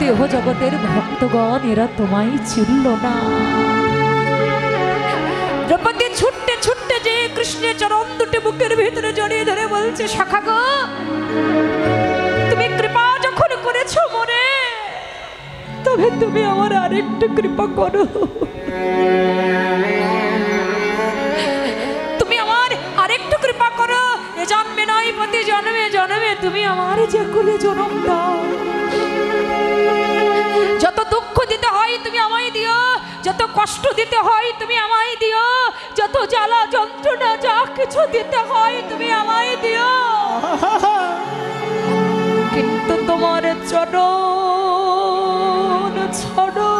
দেহ জগতের ভক্তগণ এরা তোমায় চিনল না। দ্রৌপদী ছুটতে ছুটতে যে কৃষ্ণের চরণ দুটি বুকের ভিতরে জড়িয়ে ধরে বলছে, সখা গো, তুমি কৃপা যখন করেছো মনে, তবে তুমি আমার আরেকটু কৃপা করো। তুমি আমার আরেকটু কৃপা করো, এ জন্মে নয় প্রতি জন্মে জন্মে তুমি আমার যে কুলে জন্ম দাও। যত দুঃখ দিতে হয় তুমি আমায় দিও, যত কষ্ট দিতে হয় তুমি আমায় দিও, যত জ্বালা যন্ত্রণা যা কিছু দিতে হয় তুমি আমায় দিও, কিন্তু তোমার চরণ ছাড়ো।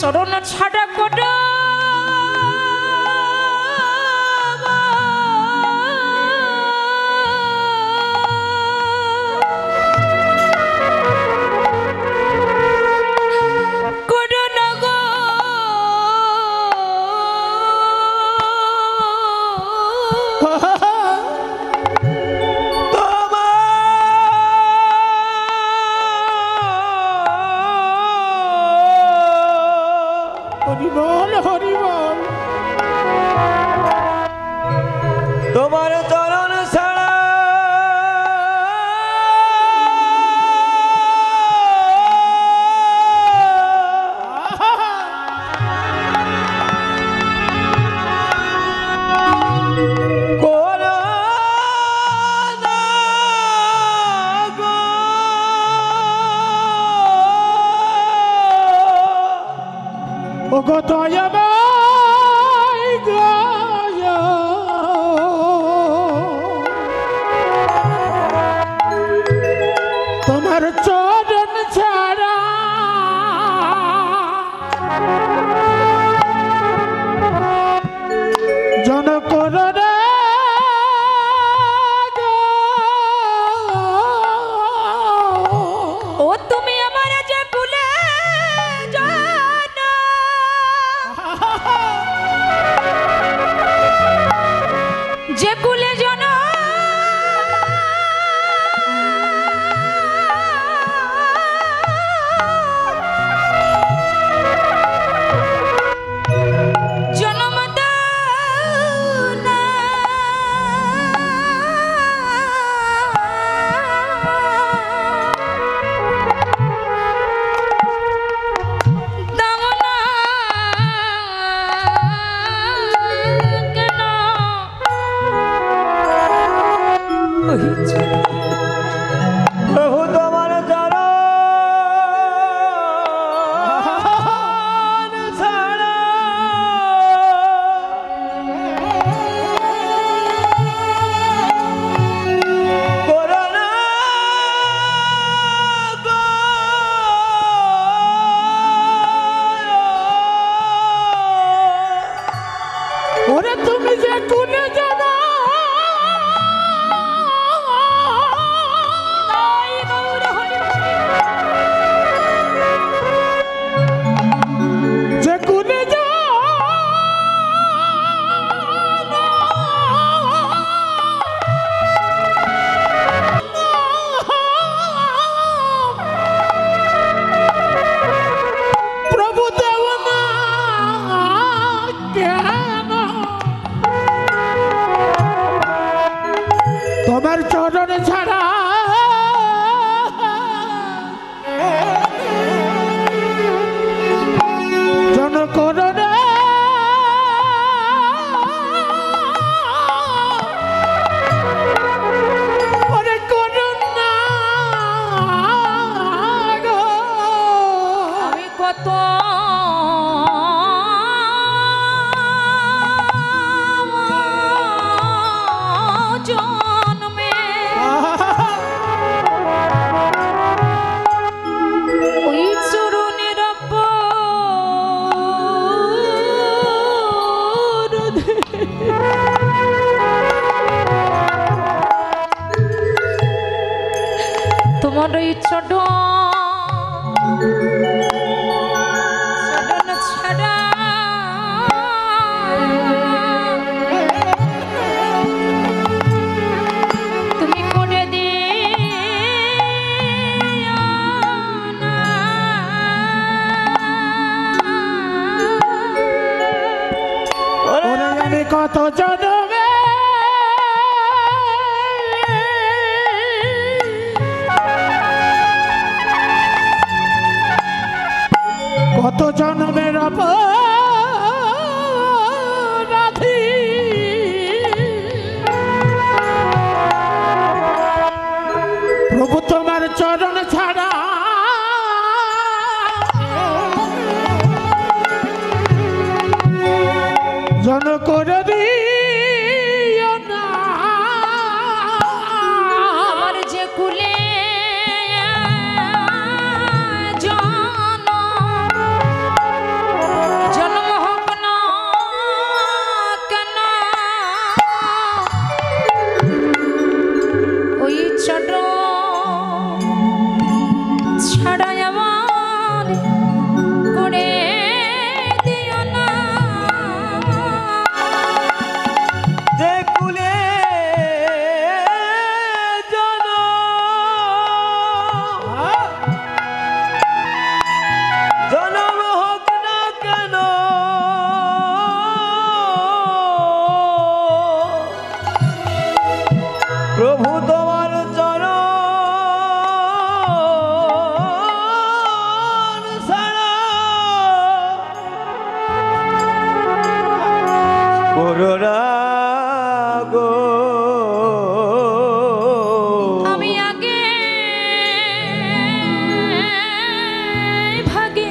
চরণ ছাড়া করো তোমার চরণ ছাড়া তোমার চরণ ছাড়া জন করো রে ও তুমি আমার যে কুলে জানো, যে কুলে জানো প্রভু তোমার চরণ ছাড়া করোনা গো। ওরে তুমি যে কুলে জানো তোমার চরণ ছাড়া জন করো রে ওরে করুন না গো। আমি কত জন্মে ওই চরণের তোমার ওই চরণ ছাড়া কত জনমে কত জনমের অপরাধী প্রভু তোমার চরণ ছাড়া জন করে দিও না আমার যে কুলে জন্ম হোক না কেন ওই ছোট ছাড়াই আমার করে দিও না যে কুলে জনম হোক না কেন প্রভু তোমার চরণ ছাড়া করোনা আমি আগে ভাগে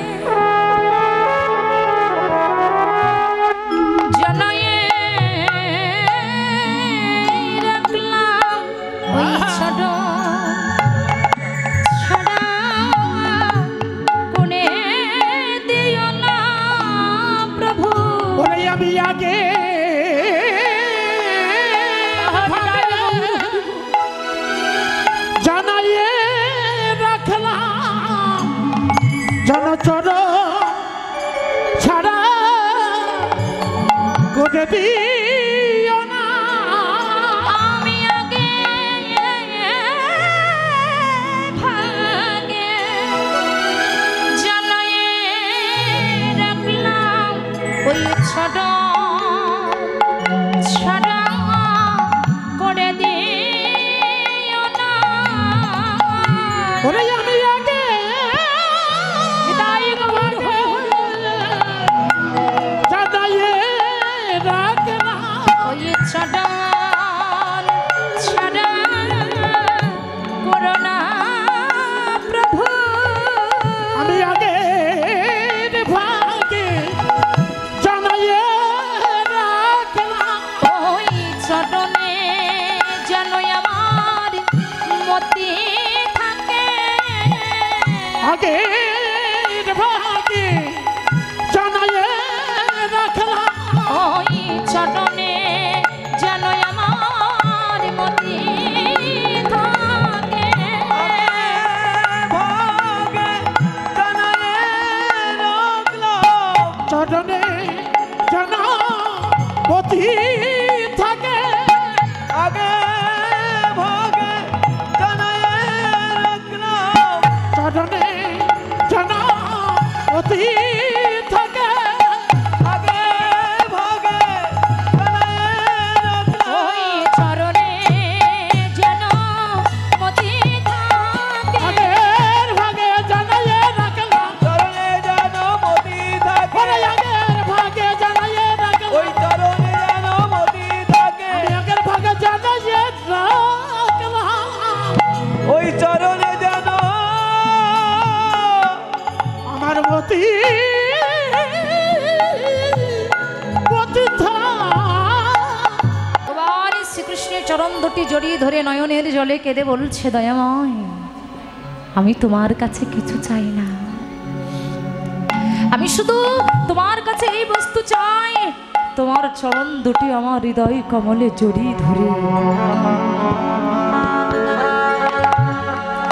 জানায়ে রাখলাম ওই ছোট ছাড়া কোনে দিও না প্রভু ওরে আমি আগে জানাইয়ে রাখলাম জনচর ছাড়া করে দিও না আমি আগে ভাগে জানায়ে রাখলাম ওই ছোট ছাড়া করে দিও না ওরে আমি আগে বিদায় গৌর জানাইয়ে রাখলাম ওই ছোট ছাড়া করো না প্রভু আমি আগে ভাগে জানাইয়ে রাখলাম ওই চরণে যেন আমার মতি থাকে আগে ভাগে জানাইয়ে রাখলাম ওই চরণে যেন আমার মতি থাকে ভাগে জানালে রাখলাম চরণে জানা পতি থাকে আগে ভাগে জানালে রাখলাম চরণে জানা পতি থাকে আগে ভাগে জানালে রাখলাম ওই চরণে যেন মতি থাকে আগে ভাগে জানাইয়ে রাখলাম চরণে যেন মতি থাকে ওরে আগের ভাগে জানাইয়ে ওই রাখলাম চরণে যেন মতি থাকে আমি আগের ভাগে জানাইয়ে রাখলাম ওই চরণে যেন আমার মতি পতি ভগবান শ্রীকৃষ্ণের চরণ দুটি জড়িয়ে ধরে নয়নের জলে কেঁদে বলছে দয়াময় আমি তোমার কাছে কিছু চাই না আমি শুধু তোমার কাছে এই বস্তু চাই তোমার চরণ দুটি আমার হৃদয় কমলে জড়িয়ে ধরে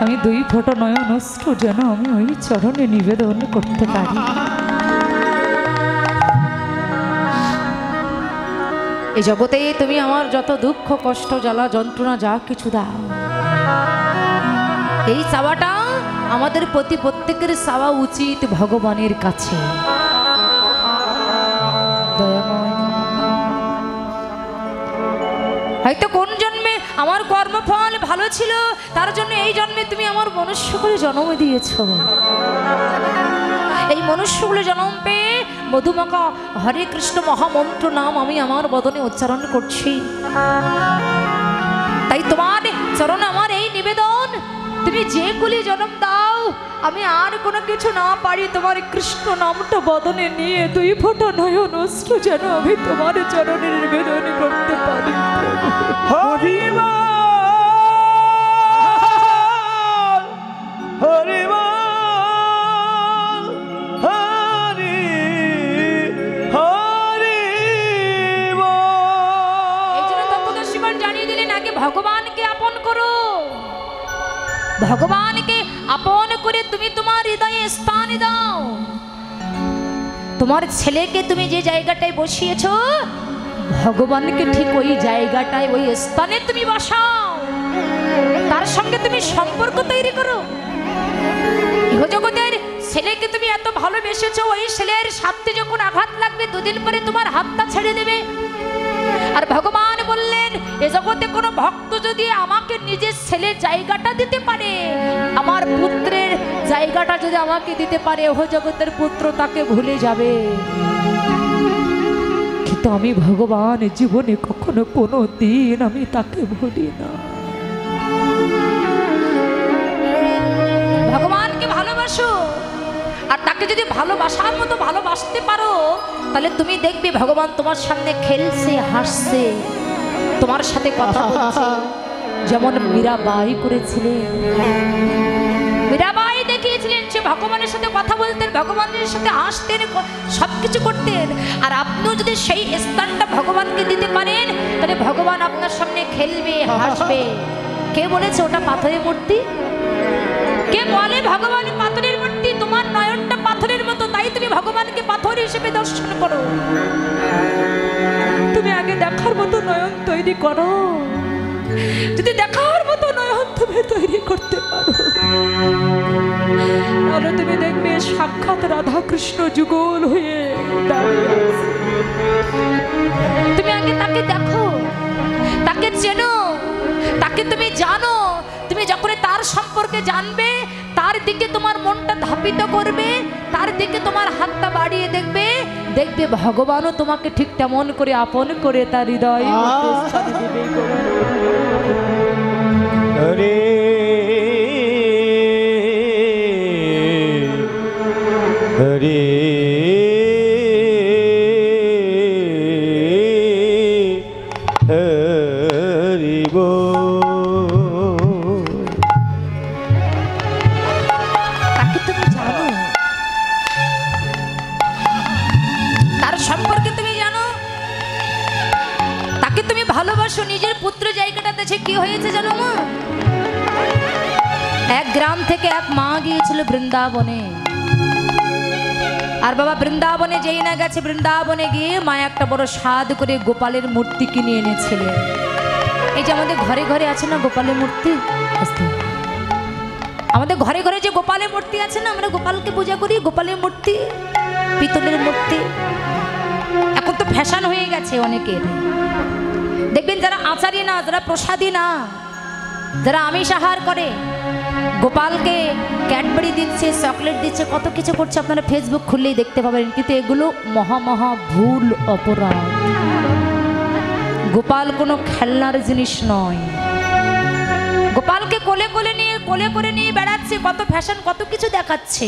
আমি দুই ফোঁটা নয়ন অশ্রু যেন আমি ওই চরণে নিবেদন করতে পারি এই জগতে তুমি আমার যত দুঃখ কষ্ট জ্বালা যন্ত্রণা যা কিছু দাও এই চাওয়াটা আমাদের প্রতি প্রত্যেকের চাওয়া উচিত ভগবানের কাছে দয়াময় হয়তো কোন জন্মে আমার কর্মফল ভালো ছিল, তার জন্য এই জন্মে তুমি আমার মনুষ্য করে জন্ম দিয়েছ। এই মনুষ্যগুলো জন্ম পেয়ে মধুমাখা হরে কৃষ্ণ মহামন্ত্র নাম আমি আমার বদনে উচ্চারণ করছি। তাই তোমার চরণ আমার এই নিবেদন, তুমি যে কুলি জন্ম দাও, আমি আর কোনো কিছু না পারি তোমার কৃষ্ণ নামটা বদনে নিয়ে 2 ফোঁটা নয়ন অশ্রু যেন আমি তোমার চরণের নিবেদন করতে পারি। হরিবল হরিবল হরি হরিবল। এই জন্য তত্ত্বদর্শীগণ জানিয়ে দিলেন আগে ভগবানকে আপন করো। ভগবানকে আপন করে তুমি তোমার হৃদয়ে স্থান দাও। তোমার ছেলেকে তুমি যে জায়গাটায় বসিয়েছো, ভগবানকে ঠিক ওই জায়গাটায় ওই স্থানে তুমি বসাও। তার সঙ্গে তুমি সম্পর্ক তৈরি করো। ইহজগতের ছেলেকে তুমি এত ভালোবেসেছো, ওই ছেলের সাথে যখন আঘাত লাগবে 2 দিন পরে তোমার হাতটা ছেড়ে দেবে। আর ভগবান বললেন এ জগতে কোনো ভক্ত যদি আমাকে নিজের ছেলের জায়গাটা দিতে পারে, আমার পুত্রের জায়গাটা যদি আমাকে দিতে পারে, ও জগতের পুত্র তাকে ভুলে যাবে। কিন্তু আমি ভগবান জীবনে কখনো কোনো দিন আমি তাকে ভুলি না। ভগবানকে ভালোবাসো, আর তাকে যদি ভালোবাসার মতো ভালোবাসতে পারো, তাহলে তুমি দেখবে ভগবান তোমার সামনে খেলছে, হাসছে, তোমার সাথে কথা বলছে। যেমন মীরাবাই করেছিলেন। মীরাবাই দেখিয়েছিলেন সে ভগবানের সাথে কথা বলতেন, ভগবানের সাথে হাসতেন, সবকিছু করতেন। আর আপনিও যদি সেই স্থানটা ভগবানকে দিতে পারেন, তাহলে ভগবান আপনার সামনে খেলবে, হাসবে। কে বলেছে ওটা পাথরের মূর্তি? কে বলে ভগবান পাথরের মূর্তি? তোমার নয়নটা পাথরের মতো, তাই তুমি ভগবানকে পাথর হিসেবে দর্শন করো। তুমি আগে দেখার মতো নয়ন তৈরি করো। যদি দেখার মতো নয়ন তুমি তৈরি করতে পারো, তাহলে তুমি দেখবে সাক্ষাৎ রাধা কৃষ্ণ যুগল হয়ে দাঁড়িয়ে আছে। তুমি আগে তাকে দেখো, তাকে চেনো, তাকে তুমি জানো। তুমি যখন তার সম্পর্কে জানবে, তার দিকে তোমার মনটা ধাপিত করবে, তার দিকে তোমার হাতটা বাড়িয়ে দেখবে, দেখবে ভগবানও তোমাকে ঠিক তেমন করে আপন করে তার হৃদয় হরে হরে ভালোবাসো। নিজের পুত্র জায়গাটাতে সে কি হয়েছে জানো মা? এক গ্রাম থেকে এক মা গিয়েছিল বৃন্দাবনে। আর বাবা বৃন্দাবনে যেই না গেছে, বৃন্দাবনে গিয়ে মা একটা বড় স্বাদ করে গোপালের মূর্তি কিনে এনেছিলেন। এই যে আমাদের ঘরে ঘরে আছে না গোপালের মূর্তি, আমাদের ঘরে ঘরে যে গোপালের মূর্তি আছে না, আমরা গোপালকে পূজা করি। গোপালের মূর্তি, পিতলের মূর্তি। এখন তো ফ্যাশন হয়ে গেছে অনেকের। দেখবেন যারা আচারী না, যারা প্রসাদী না, যারা আমিষ আহার করে, গোপালকে ক্যাডবেরি দিচ্ছে, চকলেট দিচ্ছে, কত কিছু করছে, আপনারা ফেসবুক খুললেই দেখতে পাবেন। কিন্তু এগুলো মহা মহা ভুল অপরাধ। গোপাল কোনো খেলনার জিনিস নয়। গোপালকে কোলে করে নিয়ে বেড়াচ্ছে, কত ফ্যাশন, কত কিছু দেখাচ্ছে।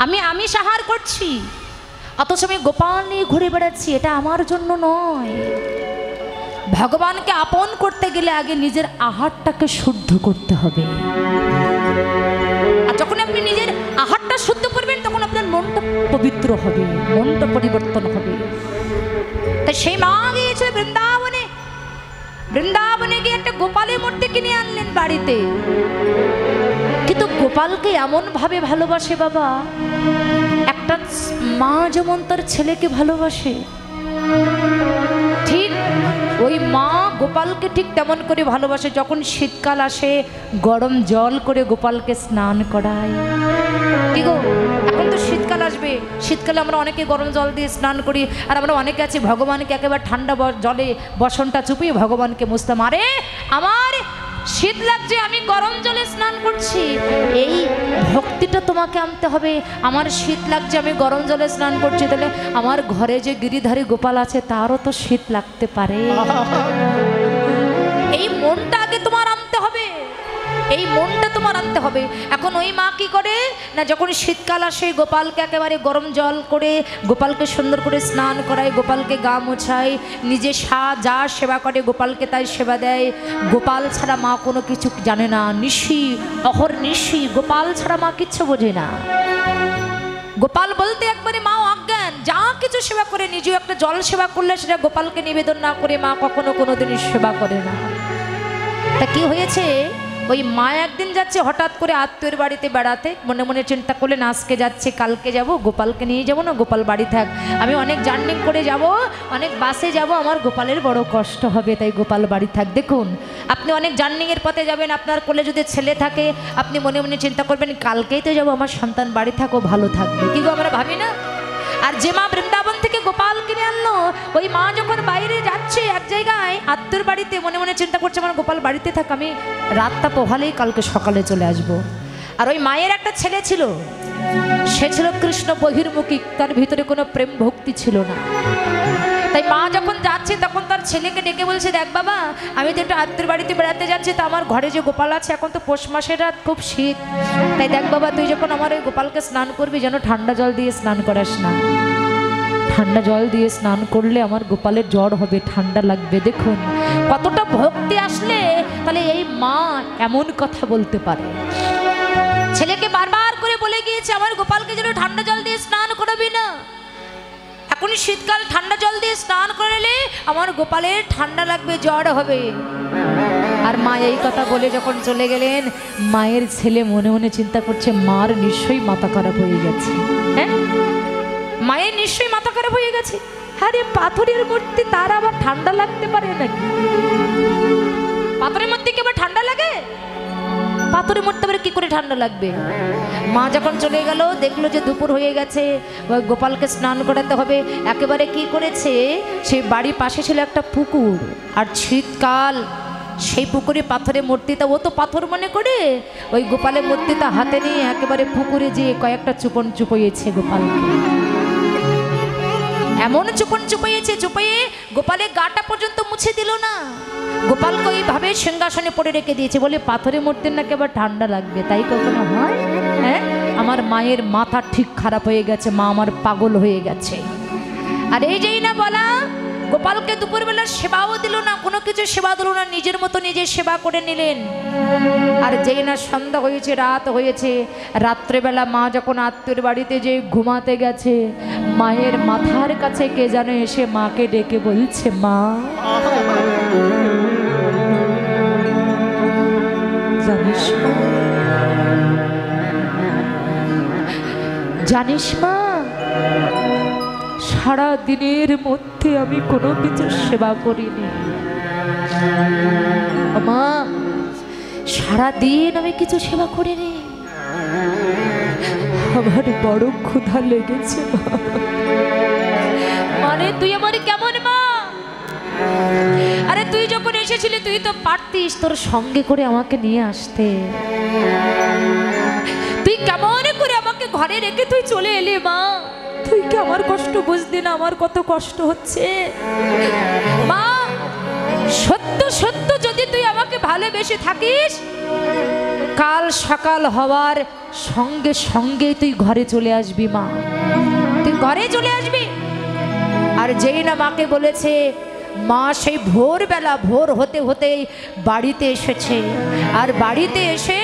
আমি আমিষ আহার করছি, অথচ আমি গোপাল নিয়ে ঘুরে বেড়াচ্ছি, এটা আমার জন্য নয়। ভগবানকে আপন করতে গেলে আগে নিজের আহারটাকে শুদ্ধ করতে হবে। আর যখন আপনি নিজের আহারটা শুদ্ধ করবেন, তখন আপনার মনটা পবিত্র হবে, মনটা পরিবর্তন হবে। তাই সেই মা গিয়েছে বৃন্দাবনে। বৃন্দাবনে গিয়ে একটা গোপালের মূর্তি কিনে আনলেন বাড়িতে। কিন্তু গোপালকে এমন ভাবে ভালোবাসে বাবা, একটা মা যেমন তার ছেলেকে ভালোবাসে, ঠিক ওই মা গোপালকে ঠিক তেমন করে ভালোবাসে। যখন শীতকাল আসে, গরম জল করে গোপালকে স্নান করায়। কি গো, এখন তো শীতকাল আসবে, শীতকালে আমরা অনেকে গরম জল দিয়ে স্নান করি, আর আমরা অনেকে আছি ভগবানকে একেবারে ঠান্ডা জলে বসনটা চুপিয়ে ভগবানকে মুছতাম। আরে আমার শীত লাগছে, আমি গরম জলে স্নান করছি, এই ভক্তিটা তোমাকে আনতে হবে। আমার শীত লাগছে, আমি গরম জলে স্নান করছি, তাহলে আমার ঘরে যে গিরিধারী গোপাল আছে তারও তো শীত লাগতে পারে। এই মনটা আগে তোমার আনতে হবে, এই মনটা তোমার আনতে হবে। এখন ওই মা কি করে না, যখন শীতকাল আসে গোপালকে একেবারে গরম জল করে গোপালকে সুন্দর করে স্নান করায়, গোপালকে গা মোছায়, নিজে যা সেবা করে গোপালকে তাই সেবা দেয়। গোপাল ছাড়া মা কোনো কিছু জানে না, নিশি অহর্নিশি গোপাল ছাড়া মা কিচ্ছু বোঝে না। গোপাল বলতে একবারে মা অজ্ঞান, যা কিছু সেবা করে, নিজেও একটা জল সেবা করলে সেটা গোপালকে নিবেদন না করে মা কখনো কোনোদিনই সেবা করে না। তা কি হয়েছে, ওই মা একদিন যাচ্ছে হঠাৎ করে আত্মীয়ের বাড়িতে বেড়াতে, মনে মনে চিন্তা করলেন আজকে যাচ্ছে কালকে যাব, গোপালকে নিয়ে যাব না, গোপাল বাড়ি থাক, আমি অনেক জার্নি করে যাব, অনেক বাসে যাব, আমার গোপালের বড় কষ্ট হবে, তাই গোপাল বাড়ি থাক। দেখুন আপনি অনেক জার্নিংয়ের পথে যাবেন, আপনার কোলে যদি ছেলে থাকে আপনি মনে মনে চিন্তা করবেন কালকেই তো যাব, আমার সন্তান বাড়ি থাকো ভালো থাকবে, কি গো আমরা ভাবি না? আর যে মা বৃন্দাবন থেকে গোপাল কিনে আনলো, ওই মা যখন বাইরে যাচ্ছে এক জায়গায় আত্মীয়র বাড়িতে, মনে মনে চিন্তা করছে আমার গোপাল বাড়িতে থাক, আমি রাতটা পোহালেই কালকে সকালে চলে আসব। আর ওই মায়ের একটা ছেলে ছিল, সে ছিল কৃষ্ণ বহির্মুখী, তার ভিতরে কোনো প্রেম ভক্তি ছিল না। তাই মা যখন যাচ্ছে তখন তার ছেলেকে ডেকে বলছে, দেখ বাবা, আমি তো একটু আত্মীয়র বাড়িতে বেড়াতে যাচ্ছি, তো আমার ঘরে যে গোপাল আছে, এখন তো পৌষ মাসের রাত, খুব শীত, তাই দেখ বাবা তুই যখন আমার ওই গোপালকে স্নান করবি যেন ঠান্ডা জল দিয়ে স্নান করাস না, ঠান্ডা জল দিয়ে স্নান করলে আমার গোপালের জ্বর হবে, ঠান্ডা লাগবে। দেখুন কতটা ভক্তি আসলে তাহলে এই মা এমন কথা বলতে পারে। ছেলেকে বারবার করে বলে গিয়েছে আমার গোপালকে যেন ঠান্ডা জল দিয়ে স্নান করাবি না, এখন শীতকাল ঠান্ডা জল দিয়ে স্নান করলে আমার গোপালের ঠান্ডা লাগবে, জ্বর হবে। আর মা এই কথা বলে যখন চলে গেলেন, মায়ের ছেলে মনে মনে চিন্তা করছে মার নিশ্চয়ই মাথা খারাপ হয়ে গেছে। হ্যাঁ, মায়ের নিশ্চয়ই মাথা খারাপ হয়ে গেছে। আরে পাথরের মূর্তি, তার আবার ঠান্ডা লাগতে পারে নাকি? পাথরের মধ্যে কি আবার ঠান্ডা লাগে? পাথরের মূর্তি আবার কি করে ঠান্ডা লাগবে? মা যখন চলে গেল, দেখলো যে দুপুর হয়ে গেছে, ওই গোপালকে স্নান করাতে হবে। একেবারে কি করেছে, সেই বাড়ির পাশে ছিল একটা পুকুর, আর শীতকাল, সেই পুকুরে পাথরের মূর্তিটা, ও তো পাথর মনে করে ওই গোপালের মূর্তিটা হাতে নিয়ে একেবারে পুকুরে যেয়ে কয়েকটা চুপন চুপইয়েছে গোপালকে। এমন চুপন চুপাইয়েছে, চুপাইয়ে গোপালের গাটা পর্যন্ত মুছে দিল না, গোপালকে ওইভাবে সিংহাসনে পড়ে রেখে দিয়েছে। বলে পাথরের মূর্তির নাকি আবার ঠান্ডা লাগবে, তাই কখনো হয়? হ্যাঁ, আমার মায়ের মাথা ঠিক খারাপ হয়ে গেছে, মা আমার পাগল হয়ে গেছে। আর এই যেই না বলা, গোপালকে দুপুরবেলা সেবাও দিল না, কোনো কিছু সেবা দিল না, নিজের মতো নিজে সেবা করে নিলেন। আর যেই না সন্ধ্যা হয়েছে, রাত হয়েছে, রাত্রেবেলা মা যখন আত্মীয়র বাড়িতে যে ঘুমাতে গেছে, মায়ের মাথার কাছে কে যেন এসে মাকে ডেকে বলছে, মা জানিস মা, জানিস মা, সারা দিনের মধ্যে আমি কোনো কিছু সেবা করিনি মা, সারা দিন আমি কিছু সেবা করিনি, আমার বড় ক্ষুধা লেগেছে। মানে তুই আমার কেমন মা? আরে তুই যখন এসেছিলি তুই তো পারতিস তোর সঙ্গে করে আমাকে নিয়ে আসতে, তুই কেমন করে আমাকে ঘরে রেখে তুই চলে এলি মা, তুই কি আমার কষ্ট বুঝলি না, আমার কত কষ্ট হচ্ছে মা। সত্য সত্য যদি তুই আমাকে ভালোবেসে থাকিস, কাল সকাল হওয়ার সঙ্গে সঙ্গে তুই ঘরে চলে আসবি মা, তুই ঘরে চলে আসবি। আর যেই না মাকে বলেছে, মা সেই ভোরবেলা, ভোর হতে হতেই বাড়িতে এসেছে। আর বাড়িতে এসে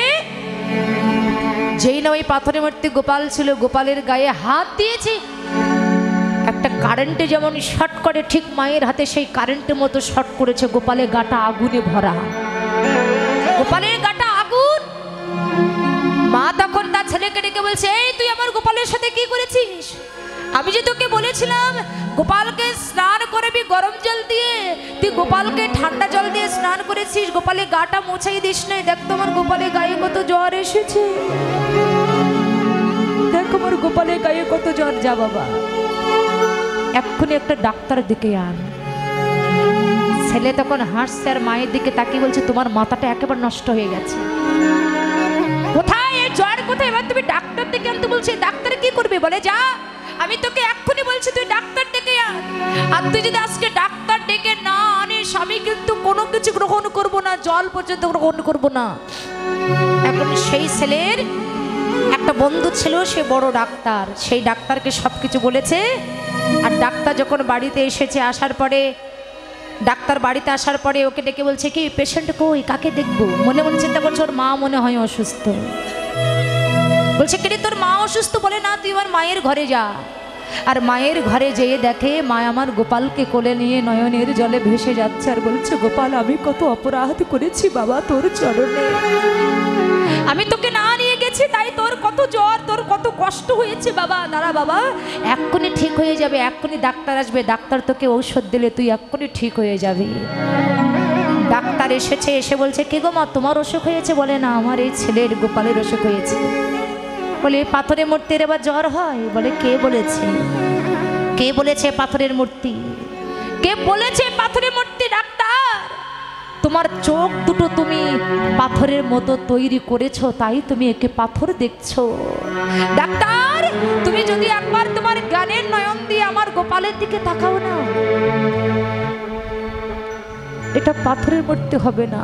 যেই না ওই পাথরের মূর্তি গোপাল ছিল, গোপালের গায়ে হাত দিয়েছে, একটা কারেন্টে যেমন শর্ট করে ঠিক মায়ের হাতে সেই কারেন্টের মতো শর্ট করেছে, গোপালের গাটা আগুনে ভরা, গোপালের গাটা আগুন। মা তখন তার ছেলেকে ডেকে বলছে, এই তুই আমার গোপালের সাথে কি করেছিস? আমি যে তোকে বলেছিলাম গোপালকে স্নান করবি গরম জল দিয়ে, তুই গোপালকে ঠান্ডা জল দিয়ে স্নান করেছিস, গোপালের গাটা মোছাই দিস নাই। দেখ তোমার গোপালের গায়ে কত জ্বর এসেছে, দেখ দেখো আমার গোপালের গায়ে কত জ্বর, যা বাবা এক্ষুনি একটা ডাক্তার দিকে আন। ছেলে তখন হাসছে আর মায়ের দিকে তাকিয়ে বলছে, তোমার মাথাটা একেবারে নষ্ট হয়ে গেছে, কোথায় এই জ্বর কোথায়, এবার তুমি ডাক্তার ডেকে আনতে বলছে। ডাক্তার কি করবে, বলে যা, আমি তোকে এক্ষুনি বলছি তুই ডাক্তার ডেকে আন। আর তুই যদি আজকে ডাক্তার ডেকে না আনিস আমি কিন্তু কোনো কিছু গ্রহণ করব না, জল পর্যন্ত গ্রহণ করব না। এখন সেই ছেলের একটা বন্ধু ছিল, সে বড় ডাক্তার, সেই ডাক্তারকে সব কিছু বলেছে। আর ডাক্তার যখন বাড়িতে এসেছে, আসার পরে ডাক্তার বাড়িতে আসার পরে ওকে ডেকে বলছে, কি পেশেন্ট কই, কাকে দেখবো? মনে মনে চিন্তা করছে ওর মা মনে হয় অসুস্থ। বলছে কি রে তোর মা অসুস্থ? বলে না, তুই আমার মায়ের ঘরে যা। আর মায়ের ঘরে যেয়ে দেখে মা আমার গোপালকে কোলে নিয়ে নয়নের জলে ভেসে যাচ্ছে আর বলছে, গোপাল আমি কত অপরাধ করেছি বাবা তোর চরণে, আমি তোকে না নিয়ে গেছি তাই তোর কত জ্বর, তোর কত কষ্ট হয়েছে বাবা। দাঁড়া বাবা, এক্ষুনি ঠিক হয়ে যাবে, এক্ষুনি ডাক্তার আসবে, ডাক্তার তোকে ঔষধ দিলে তুই এক্ষুনি ঠিক হয়ে যাবে। ডাক্তার এসেছে, এসে বলছে, কে গো মা তোমার অসুখ হয়েছে? বলে না, আমার এই ছেলের গোপালের অসুখ হয়েছে। বলে পাথরের মূর্তির এবার জ্বর হয়? বলে কে বলেছে, কে বলেছে পাথরের মূর্তি, কে বলেছে পাথরের মূর্তি? ডাক্তার, তোমার চোখ দুটো তুমি পাথরের মতো তৈরি করেছো, তাই তুমি একে পাথর দেখছো। ডাক্তার, তুমি যদি একবার তোমার জ্ঞানের নয়ন দিয়ে আমার গোপালের দিকে তাকাও না, এটা পাথরের মূর্তি হবে না,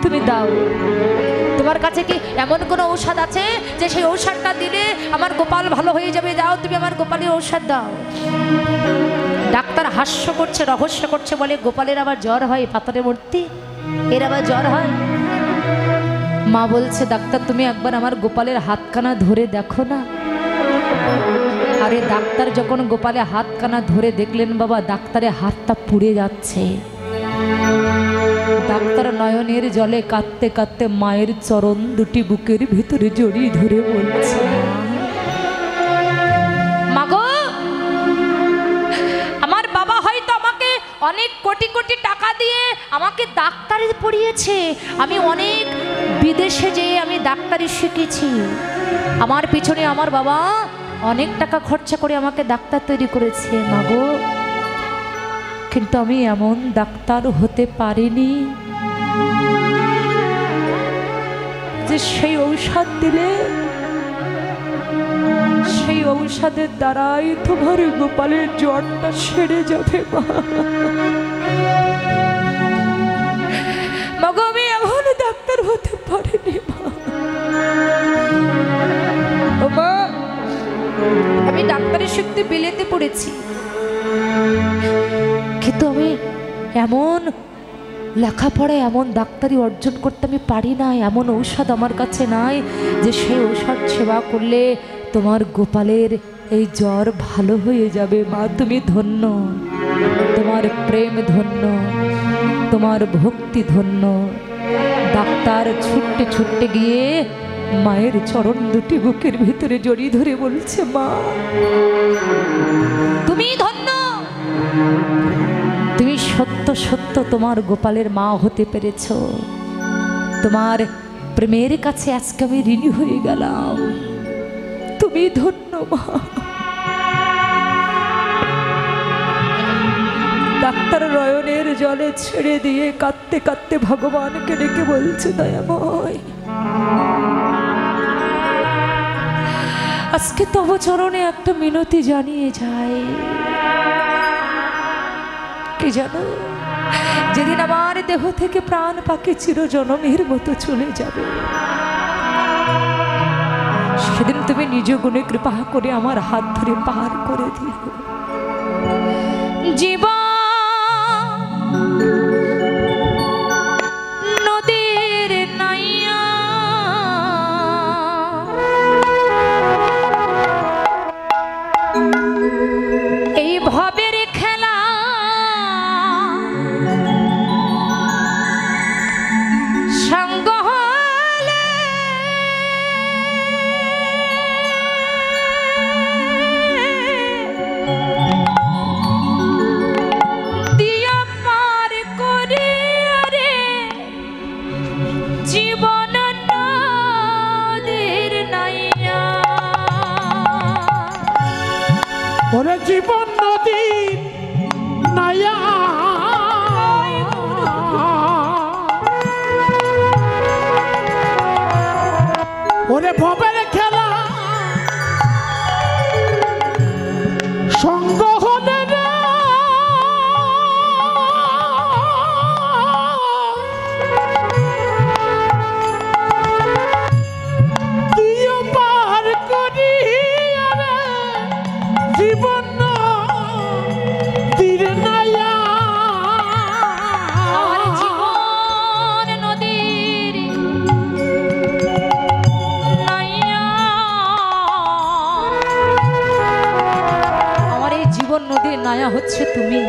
তুমি দাও। তোমার কাছে কি এমন কোনো ঔষধ আছে যে সেই ঔষধটা দিলে আমার গোপাল ভালো হয়ে যাবে? দাও, তুমি আমার গোপালের ঔষধ দাও। ডাক্তার হাস্য করছে, রহস্য করছে, বলে গোপালের আবার জ্বর হয়? পাথরের মূর্তি, এর আবার জ্বর হয়? মা বলছে, ডাক্তার তুমি একবার আমার গোপালের হাতখানা ধরে দেখো না। আরে ডাক্তার যখন গোপালের হাতখানা ধরে দেখলেন বাবা, ডাক্তারের হাতটা পুড়ে যাচ্ছে। ডাক্তার নয়নের জলে কাঁদতে কাঁদতে মায়ের চরণ দুটি বুকের ভিতরে জড়িয়ে ধরে বলছে, মাগো আমার বাবা হয়তো আমাকে অনেক কোটি কোটি টাকা দিয়ে আমাকে ডাক্তারি পড়িয়েছে, আমি অনেক বিদেশে যেয়ে আমি ডাক্তারি শিখেছি, আমার পিছনে আমার বাবা অনেক টাকা খরচা করে আমাকে ডাক্তার তৈরি করেছে মাগো, কিন্তু আমি এমন ডাক্তার হতে পারিনি যে সেই ঔষধ দিলে সেই ঔষধের দ্বারাই তোমার গোপালের জ্বরটা সেরে যাবে। মাগো আমি এমন ডাক্তার হতে পারিনি মা, আমি ডাক্তারি শিখতে বিলেতে পড়েছি, কিন্তু আমি এমন লেখাপড়ায় এমন ডাক্তারি অর্জন করতে আমি পারি না, এমন ঔষধ আমার কাছে নাই যে সেই ঔষধ সেবা করলে তোমার গোপালের এই জ্বর ভালো হয়ে যাবে। মা তুমি ধন্য, তোমার প্রেম ধন্য, তোমার ভক্তি ধন্য। ডাক্তার ছুটতে ছুটতে গিয়ে মায়ের চরণ দুটি বুকের ভিতরে জড়িয়ে ধরে বলছে, মা তুমি ধন্য, তুমি সত্য সত্য তোমার গোপালের মা হতে পেরেছ, তোমার প্রেমের কাছে আজকে আমি ঋণী হয়ে গেলাম, তুমি ধন্য মা। ডাক্তার নয়নের জলে ছেড়ে দিয়ে কাঁদতে কাঁদতে ভগবানকে ডেকে বলছে, দয়াময় আজকে তব চরণে একটা মিনতি জানিয়ে যায়, কি জানো, যেদিন আমার দেহ থেকে প্রাণ পাখি চিরজনমের মতো চলে যাবে, সেদিন তুমি নিজ গুণে কৃপা করে আমার হাত ধরে পার করে দিও। জীবন নদীর নাইয়া এই ভবের খেলা, সঙ্গ হলে দিয়া পার করে রে জীবন নদীর নাইয়া। ওরে জীবন নদী নাইয়া ওরে ভবের খেলা সঙ্গ হলে রে তুইও পার করি জীবন তীর নাইয়া আমার জীবন নদীর নাইয়া, আমার এই জীবন নদীর নায়া হচ্ছে তুমি।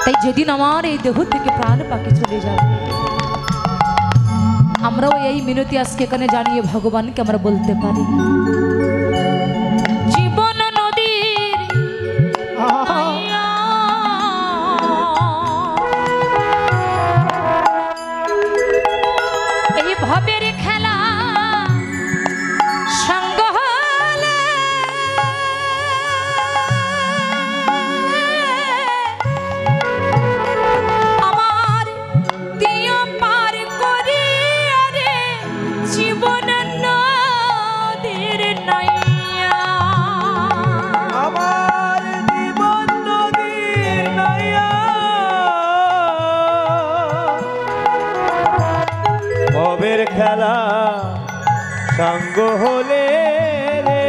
তাই যেদিন আমার এই দেহ থেকে প্রাণ পাখি চলে যাবে, আমরাও এই মিনতি আজকে এখানে জানিয়ে ভগবানকে আমরা বলতে পারি, জীবন নদীর নাইয়া, এই ভবের খেলা সঙ্গ হলে আমার দিও পার করি আরে জীবন নদীর নাইয়া। আমার জীবন নদীর নাইয়া, ভবের খেলা সাঙ্গ হলে রে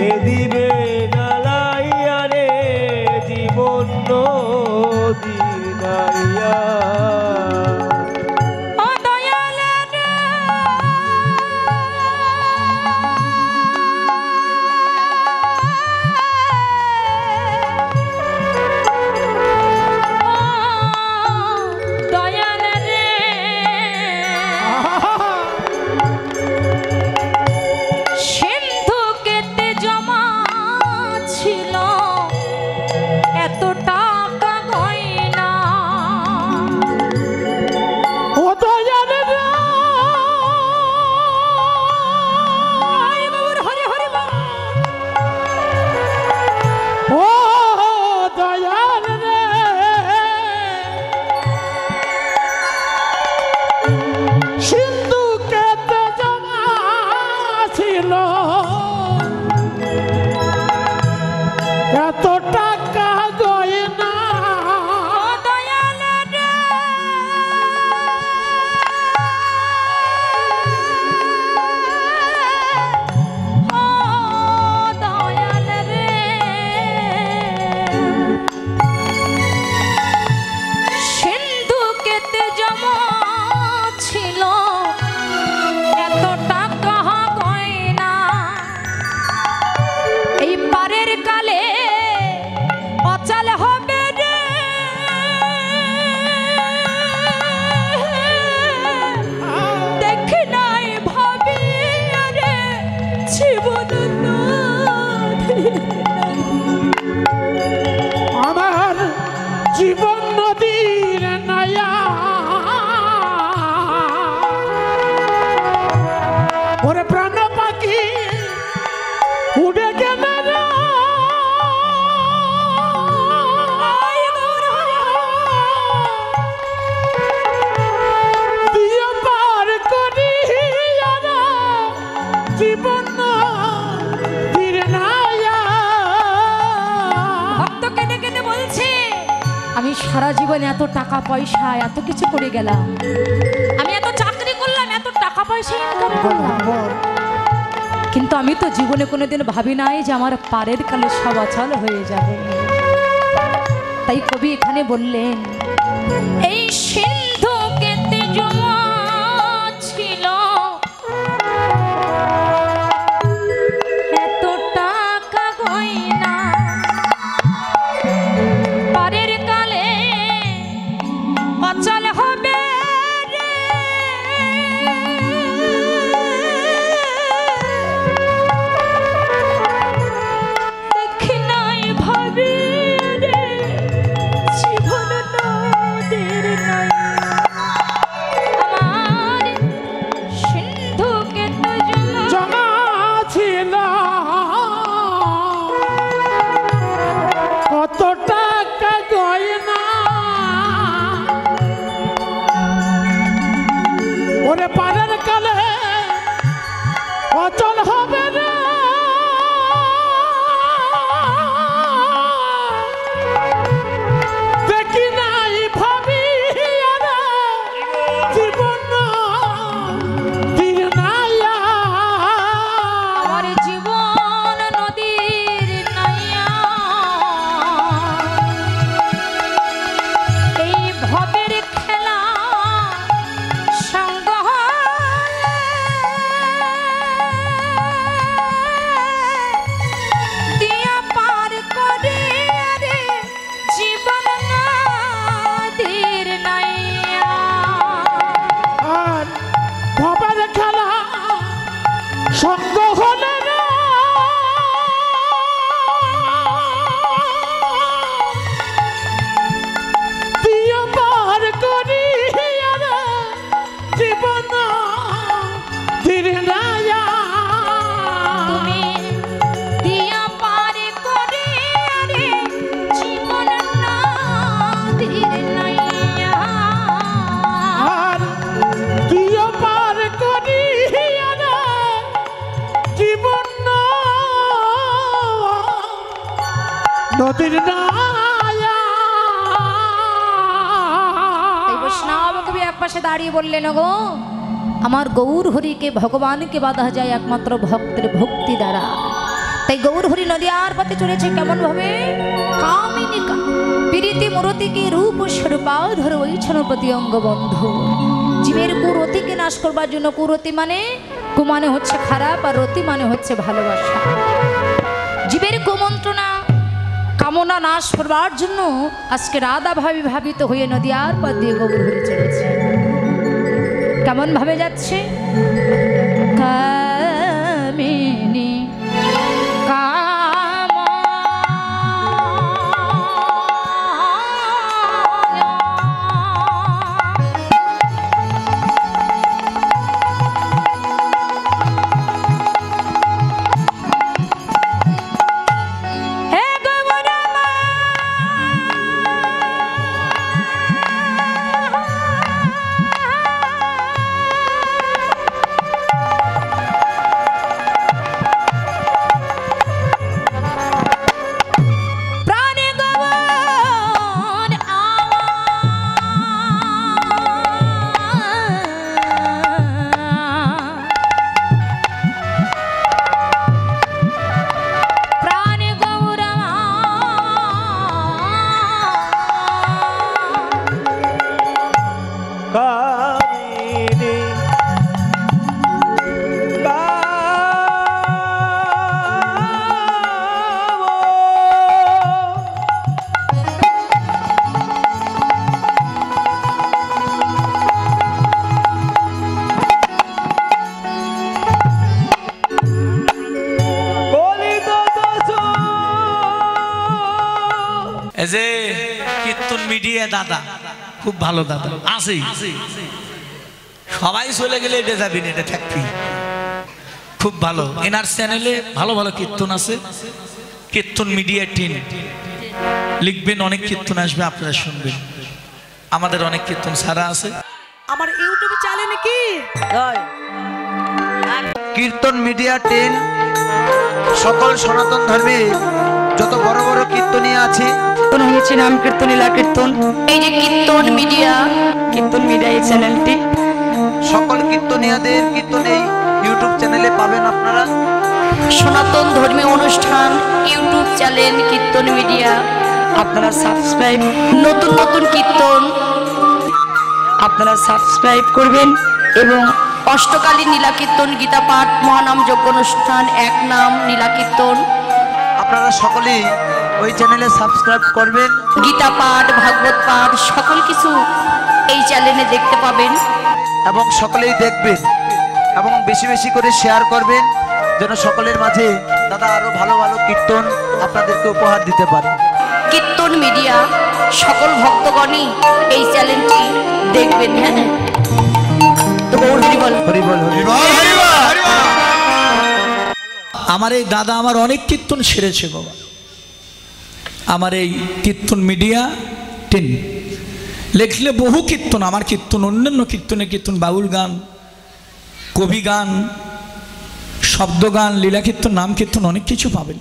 এ দিবে নালাইয়া রে জীবন নদী নাইয়া। ও দয়াল রে, ও দয়াল রে, সিন্ধু কেটে জমা ছিল এত টাকা গয়না, ও দয়াল রে আয় বাবুর হরি হরি বাবা। ও দয়াল রে সিন্ধু কেটে জমা ছিল এত টাকা গয়না ও দয়াল রে, ও দয়াল রে, সিন্ধু কেটে জমা ছিল এত টাকা গয়না, এই পারের কালে অচল হবে রে, দেখি নাই ভাবি রে জীবন নদীর আমার জীবন নদীর নাইয়া ওরে প্রাণ পাখি উড়ে গেলে রে দিয়ে পার করি জীবন তীর নাইয়া ভক্ত কেঁদে কেঁদে বলছে, আমি সারা জীবন এত টাকা পয়সা এত কিছু করে গেলাম, আমি এত চাকরি করলাম, এত টাকা পয়সা ইনকাম করলাম, কিন্তু আমি তো জীবনে কোনোদিন ভাবি নাই যে আমার পারের কালে সব অচল হয়ে যাবে। তাই কবি এখানে বললেন, এই সিন্ধু কেটে জমা ছিল এত টাকা গয়না, পারের কালে অচল হবে রে, দেখি নাই ভাবি রে জীবন নদীর নাইয়া। নদীর নায়া এই বৈষ্ণব কবি একপাশে দাঁড়িয়ে বললেন, গো আমার গৌর হরিকে ভগবানকে বাঁধা যায় একমাত্র ভক্তের ভক্তি দ্বারা। তাই গৌর হরি নদী আর পথে চলেছে কেমন ভাবে? কামিনিকা প্রীতি মূরতিকে রূপ স্বরূপাধর ওইছন প্রতি অঙ্গ বন্ধু। জীবের কুরতিকে নাশ করবার জন্য, কুরতি মানে কু মানে হচ্ছে খারাপ, আর রতি মানে হচ্ছে ভালোবাসা। জীবের কুমন্ত্রণা কামনা নাশ করবার জন্য আজকে রাধা ভাবি ভাবিত হয়ে নদী আর পথ দিয়ে গৌর হরি চলেছে। কেমন ভাবে যাচ্ছে? কামিনী যে কীর্তন মিডিয়া দাদা খুব ভালো দাদা আছে, সবাই চলে গেলে এটা যাবি না, এটা থাকবি। খুব ভালো, এনার চ্যানেলে ভালো ভালো কীর্তন আছে। কীর্তন মিডিয়া টিম লিখবেন, অনেক কীর্তন আসবে, আপনারা শুনবেন। আমাদের অনেক কীর্তন ছাড়া আছে। আমার ইউটিউব চ্যানেলে কি কীর্তন মিডিয়া টেন সকল সনাতন ধর্মে যত বড় বড় কীর্তনীয় আছে হয়েছে নাম কীর্তন লীলা কীর্তন। এই যে কীর্তন মিডিয়া এই চ্যানেলটি সকল কীর্তনীয়দের কীর্তন এই ইউটিউব চ্যানেলে পাবেন আপনারা। সনাতন ধর্মীয় অনুষ্ঠান ইউটিউব চ্যানেল কীর্তন মিডিয়া আপনারা সাবস্ক্রাইব, নতুন নতুন কীর্তন আপনারা সাবস্ক্রাইব করবেন। এবং অষ্টকালীন নীলা কীর্তন, গীতা পাঠ, মহানাম যজ্ঞ অনুষ্ঠান, এক নাম নীলা কীর্তন আপনারা সকলেই ওই চ্যানেলে সাবস্ক্রাইব করবেন। গীতা পাঠ, ভাগবত পাঠ সকল কিছু এই চ্যানেলে দেখতে পাবেন এবং সকলেই দেখবেন এবং বেশি বেশি করে শেয়ার করবেন, যেন সকলের মাঝে দাদা আরো ভালো ভালো কীর্তন আপনাদেরকে উপহার দিতে পারে। কীর্তন মিডিয়া সকল ভক্তগণই এই চ্যানেলটি দেখবেন। হ্যাঁ, তো গৌর হরি বল, হরি বল, হরি বল। আমার এই দাদা আমার অনেক কীর্তন সেরেছে বাবা। আমার এই কীর্তন মিডিয়া টেন লেখলে বহু কীর্তন, আমার কীর্তন, অন্যান্য কীর্তন, বাউল গান, কবি গান, শব্দ গান, লীলা কীর্তন, নাম কীর্তন, অনেক কিছু পাবেন।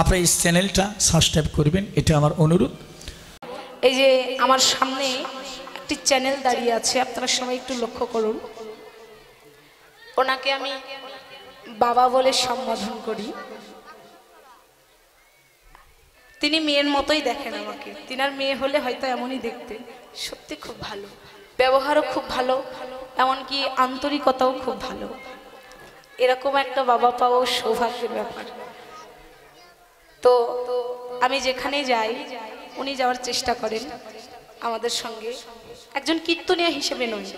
আপনারা এই চ্যানেলটা সাবস্ক্রাইব করবেন, এটা আমার অনুরোধ। এই যে আমার সামনে একটি চ্যানেল দাঁড়িয়ে আছে, আপনারা সবাই একটু লক্ষ্য করুন। ওনাকে আমি বাবা বলে সম্বোধন করি। তিনি মেয়ের মতোই দেখেন আমাকে। তিনার মেয়ে হলে হয়তো এমনই দেখতে। সত্যি খুব ভালো, ব্যবহারও খুব ভালো, এমনকি আন্তরিকতাও খুব ভালো। এরকম একটা বাবা পাওয়াও সৌভাগ্যের ব্যাপার। তো আমি যেখানে যাই উনি যাওয়ার চেষ্টা করেন আমাদের সঙ্গে, একজন কীর্তনিয়া হিসেবে নয়,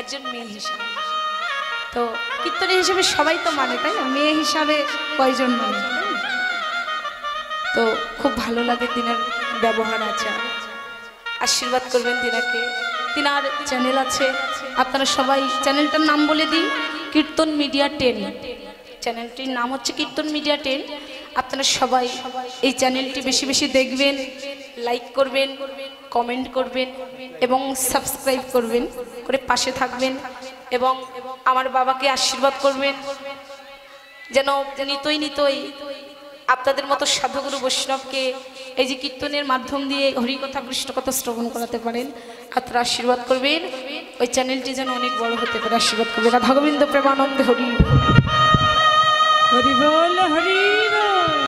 একজন মেয়ে হিসেবে। তো কীর্তনিয়া হিসেবে সবাই তো মানে, তাই না? মেয়ে হিসাবে কয়জন মানে? তো খুব ভালো লাগে তিনার ব্যবহার আচার। আশীর্বাদ করবেন তিনাকে। তিনার চ্যানেল আছে, আপনারা সবাই চ্যানেলটার নাম বলে দিই, কীর্তন মিডিয়া 10। চ্যানেলটির নাম হচ্ছে কীর্তন মিডিয়া 10। আপনারা সবাই এই চ্যানেলটি বেশি বেশি দেখবেন, লাইক করবেন, কমেন্ট করবেন এবং সাবস্ক্রাইব করবেন, করে পাশে থাকবেন এবং আমার বাবাকে আশীর্বাদ করবেন যেন নিতই আপনাদের মতো সাধুগুরু বৈষ্ণবকে এই যে কীর্তনের মাধ্যম দিয়ে হরিকথা কৃষ্ণকথা শ্রবণ করাতে পারেন, আপনারা আশীর্বাদ করবেন ওই চ্যানেলটি যেন অনেক বড় হতে পারে, আশীর্বাদ করবেন। রাধা গোবিন্দ প্রেমানন্দে হরি হরি বল হরি বল।